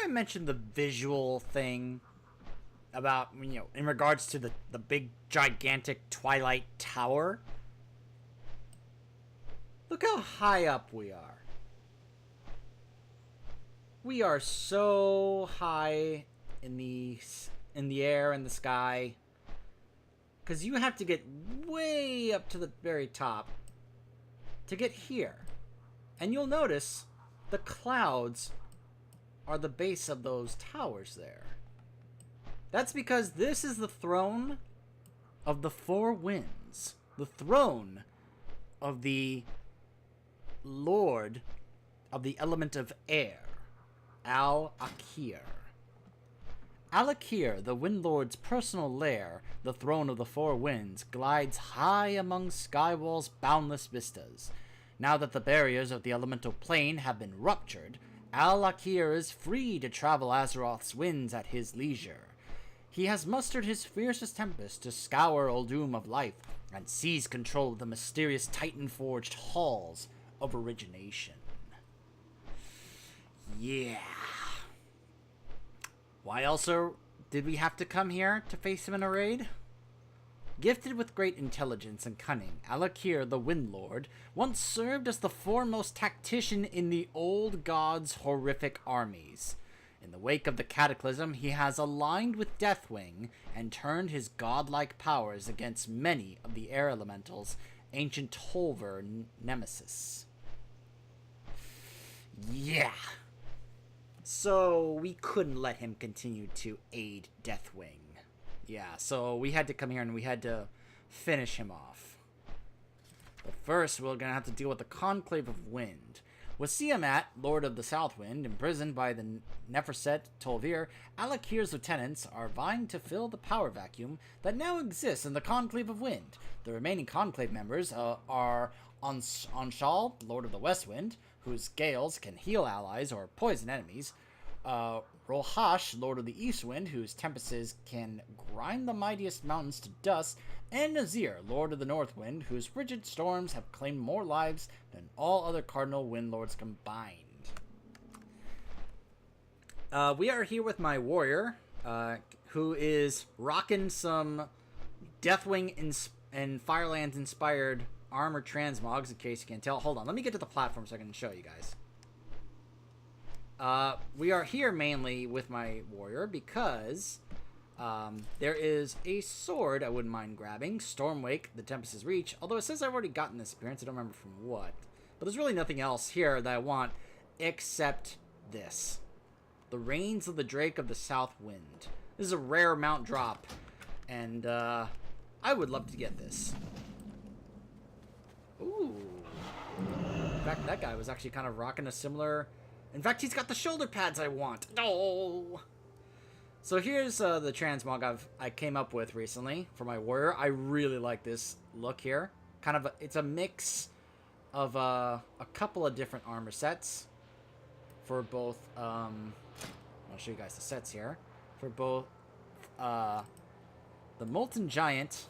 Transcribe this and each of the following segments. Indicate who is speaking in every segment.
Speaker 1: I mentioned the visual thing about, in regards to the big, gigantic Twilight Tower? Look how high up we are. We are so high in the air and the sky. Because you have to get way up to the very top to get here. And you'll notice the clouds are the base of those towers there. That's because this is the throne of the four winds. The throne of the Lord of the element of air, Al-Akir. Al-Akir, the Wind Lord's personal lair, the throne of the four winds, glides high among Skywall's boundless vistas. Now that the barriers of the elemental plane have been ruptured, Al-Akir is free to travel Azeroth's winds at his leisure. He has mustered his fiercest tempest to scour Uldum of life and seize control of the mysterious Titan-forged halls of origination. Yeah. Why else did we have to come here to face him in a raid? Gifted with great intelligence and cunning, Al-Akir, the Wind Lord, once served as the foremost tactician in the old god's horrific armies. In the wake of the Cataclysm, he has aligned with Deathwing and turned his godlike powers against many of the air elementals' ancient Tolver nemesis. Yeah. So we couldn't let him continue to aid Deathwing. Yeah, so we had to come here and we had to finish him off. But first, we're going to have to deal with the Conclave of Wind. With Siamat, Lord of the Southwind, imprisoned by the Neferset Tolvir, Al-Akir's lieutenants are vying to fill the power vacuum that now exists in the Conclave of Wind. The remaining Conclave members are Anshal, Lord of the Westwind, whose gales can heal allies or poison enemies, Rolhash, Lord of the Eastwind, whose tempests can grind the mightiest mountains to dust, and Nazir, Lord of the Northwind, whose frigid storms have claimed more lives than all other Cardinal Wind Lords combined. We are here with my warrior, who is rocking some Deathwing and Firelands-inspired armor transmogs, in case you can't tell. Hold on, let me get to the platform so I can show you guys. We are here mainly with my warrior because there is a sword I wouldn't mind grabbing, Stormwake, the Tempest's Reach, although it says I've already gotten this appearance, I don't remember from what. But there's really nothing else here that I want except this. The Reigns of the Drake of the South Wind. This is a rare mount drop, and I would love to get this. Ooh. In fact, that guy was actually kind of rocking a similar... In fact, he's got the shoulder pads I want. No. So here's the transmog I came up with recently for my warrior. I really like this look here. Kind of it's a mix of a couple of different armor sets for both. I'll show you guys the sets here for both the Molten Giant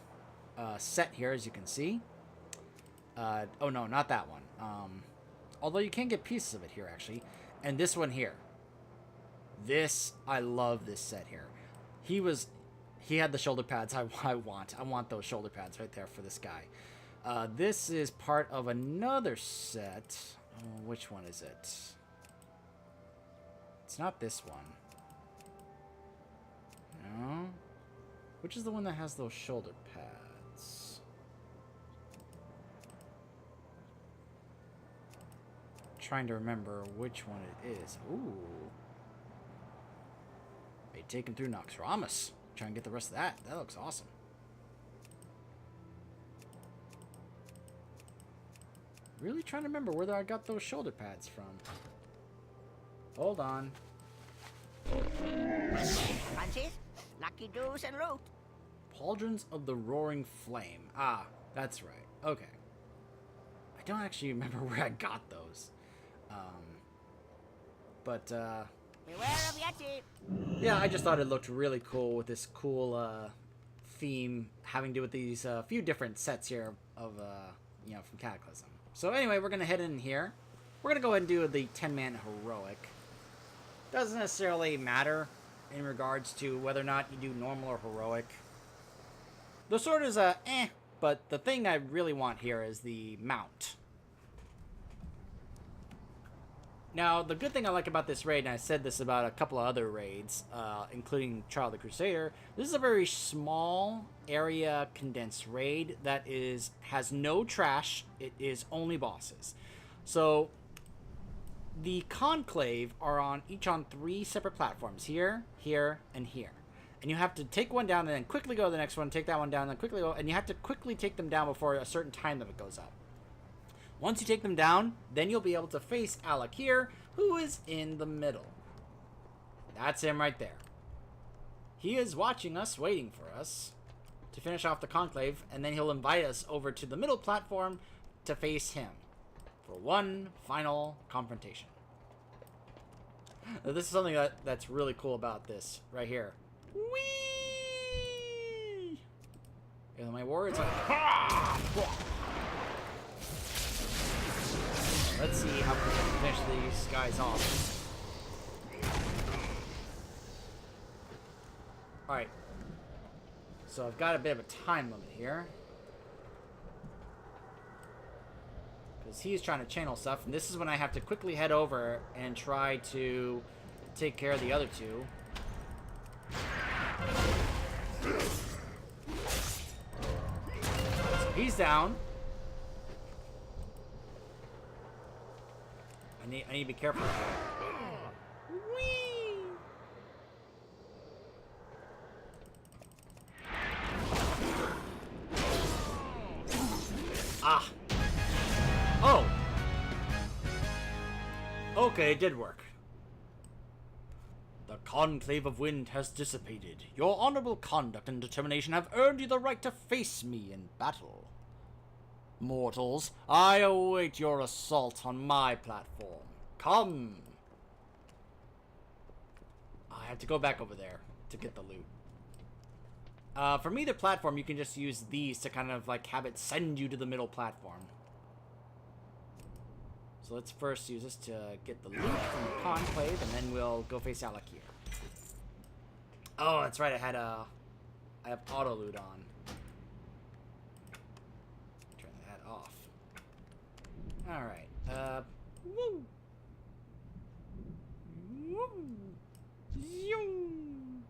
Speaker 1: set here, as you can see. Oh no, not that one. Although you can get pieces of it here actually. And this one here. I love this set here. He had the shoulder pads I want. I want those shoulder pads right there for this guy. This is part of another set. Oh, which one is it? It's not this one. No. Which is the one that has those shoulder pads? Trying to remember which one it is. Ooh. They take him through Noxramas. Try and get the rest of that. That looks awesome. Really trying to remember where I got those shoulder pads from. Hold on.
Speaker 2: Francis, lucky doos and root.
Speaker 1: Pauldrons of the Roaring Flame. Ah, that's right. Okay. I don't actually remember where I got those.
Speaker 2: Beware of Yeti.
Speaker 1: Yeah, I just thought it looked really cool with this cool theme having to do with these few different sets here of from Cataclysm. So anyway, we're gonna head in here. We're gonna go ahead and do the 10-man heroic. Doesn't necessarily matter in regards to whether or not you do normal or heroic. The sword is but the thing I really want here is the mount. Now, the good thing I like about this raid, and I said this about a couple of other raids, including Trial of the Crusader, this is a very small area condensed raid that has no trash. It is only bosses. So, the Conclave are each on 3 separate platforms. Here, here, and here. And you have to take one down and then quickly go to the next one, take that one down, and then quickly go, and you have to quickly take them down before a certain time limit goes up. Once you take them down, then you'll be able to face Alec here, who is in the middle. That's him right there. He is watching us, waiting for us to finish off the Conclave, and then he'll invite us over to the middle platform to face him for one final confrontation. Now, this is something that's really cool about this right here. Whee! And my warrior's like, ha! Let's see how we can finish these guys off. Alright. So I've got a bit of a time limit here. Because he's trying to channel stuff, and this is when I have to quickly head over and try to take care of the other two. So he's down. I need to be careful here. Whee! Ah. Oh. Okay, it did work. The conclave of wind has dissipated. Your honorable conduct and determination have earned you the right to face me in battle. Mortals, I await your assault on my platform. Come! I have to go back over there to get the loot. From either platform, you can just use these to kind of like have it send you to the middle platform. So let's first use this to get the loot from the conclave, and then we'll go face Alec here. Oh, that's right, I have auto loot on. Turn that off. Alright, woo! Woo! Zoom!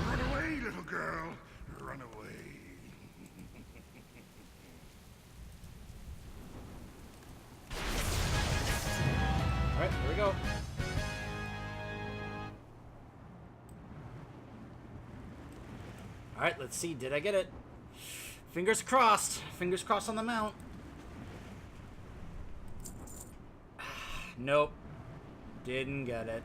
Speaker 3: Run away, little girl. Run away.
Speaker 1: Alright, here we go. Alright, let's see. Did I get it? Fingers crossed. Fingers crossed on the mount. Nope. Didn't get it.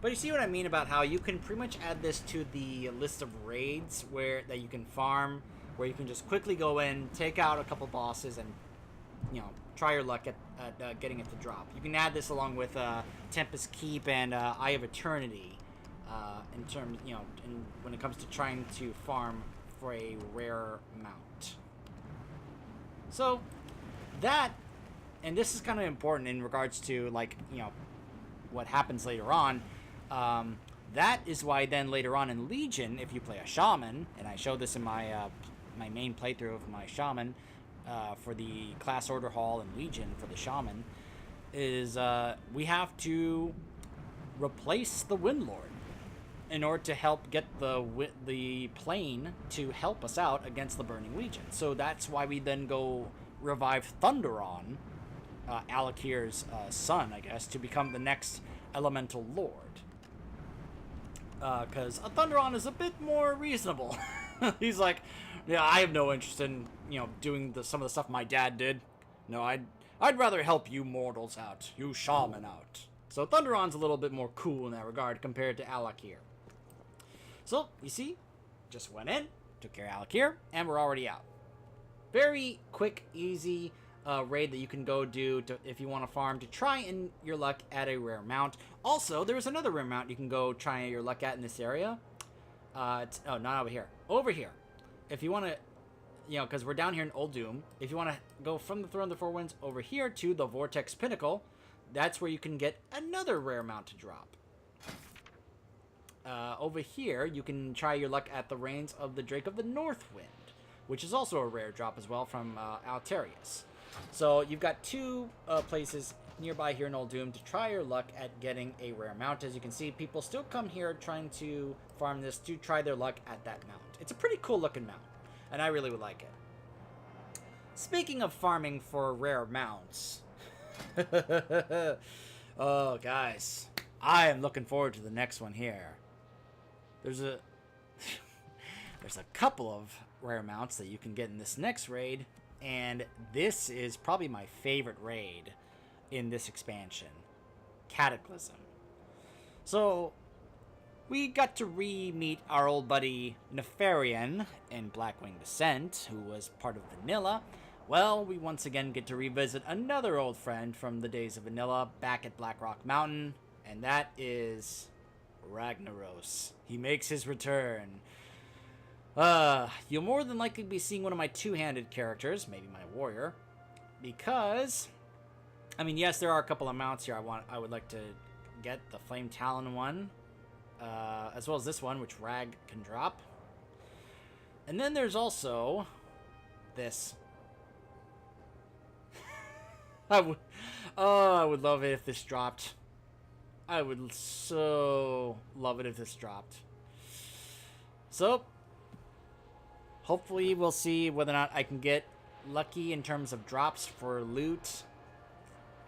Speaker 1: But you see what I mean about how you can pretty much add this to the list of raids that you can farm, where you can just quickly go in, take out a couple bosses, and try your luck at getting it to drop. You can add this along with Tempest Keep and Eye of Eternity, in terms, when it comes to trying to farm for a rare mount. So that, and this is kind of important in regards to what happens later on. That is why then later on in Legion, if you play a shaman, and I showed this in my my main playthrough of my shaman for the class order hall in Legion for the shaman, is we have to replace the Windlord in order to help get the plane to help us out against the Burning Legion. So that's why we then go revive Thunderon, Alakir's son, I guess, to become the next elemental lord. Because Thunderon is a bit more reasonable. He's like, yeah, I have no interest in, doing some of the stuff my dad did. No, I'd rather help you mortals out, you shaman out. So Thunderon's a little bit more cool in that regard compared to Alakir. So, you see, just went in, took care of Alakir, and we're already out. Very quick, easy raid that you can go do if you want to farm to try and your luck at a rare mount. Also, there's another rare mount you can go try your luck at in this area. Oh, not over here. Over here. if you want to, you know, because we're down here in Old Doom, if you want to go from the Throne of the Four Winds over here to the Vortex Pinnacle, that's where you can get another rare mount to drop. Over here, you can try your luck at the Reigns of the Drake of the North Wind, which is also a rare drop as well from Altarius. So you've got two places nearby here in Old Doom to try your luck at getting a rare mount. As you can see, people still come here trying to farm this to try their luck at that mount. It's a pretty cool looking mount, and I really would like it. Speaking of farming for rare mounts, oh guys, I am looking forward to the next one here. There's a couple of rare mounts that you can get in this next raid, and this is probably my favorite raid in this expansion, Cataclysm. So we got to re-meet our old buddy Nefarian in Blackwing Descent, who was part of Vanilla. Well, we once again get to revisit another old friend from the days of Vanilla back at Blackrock Mountain, and that is Ragnaros. He makes his return. You'll more than likely be seeing one of my two-handed characters, maybe my warrior, because, I mean, yes, there are a couple of mounts here I would like to get. The Flame Talon one, as well as this one, which Rag can drop. And then there's also this. I would love it if this dropped. I would so love it if this dropped. So, hopefully we'll see whether or not I can get lucky in terms of drops for loot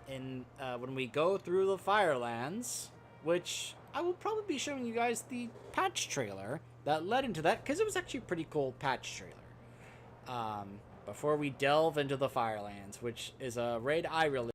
Speaker 1: in when we go through the Firelands, which I will probably be showing you guys the patch trailer that led into that, because it was actually a pretty cool patch trailer. Before we delve into the Firelands, which is a raid I really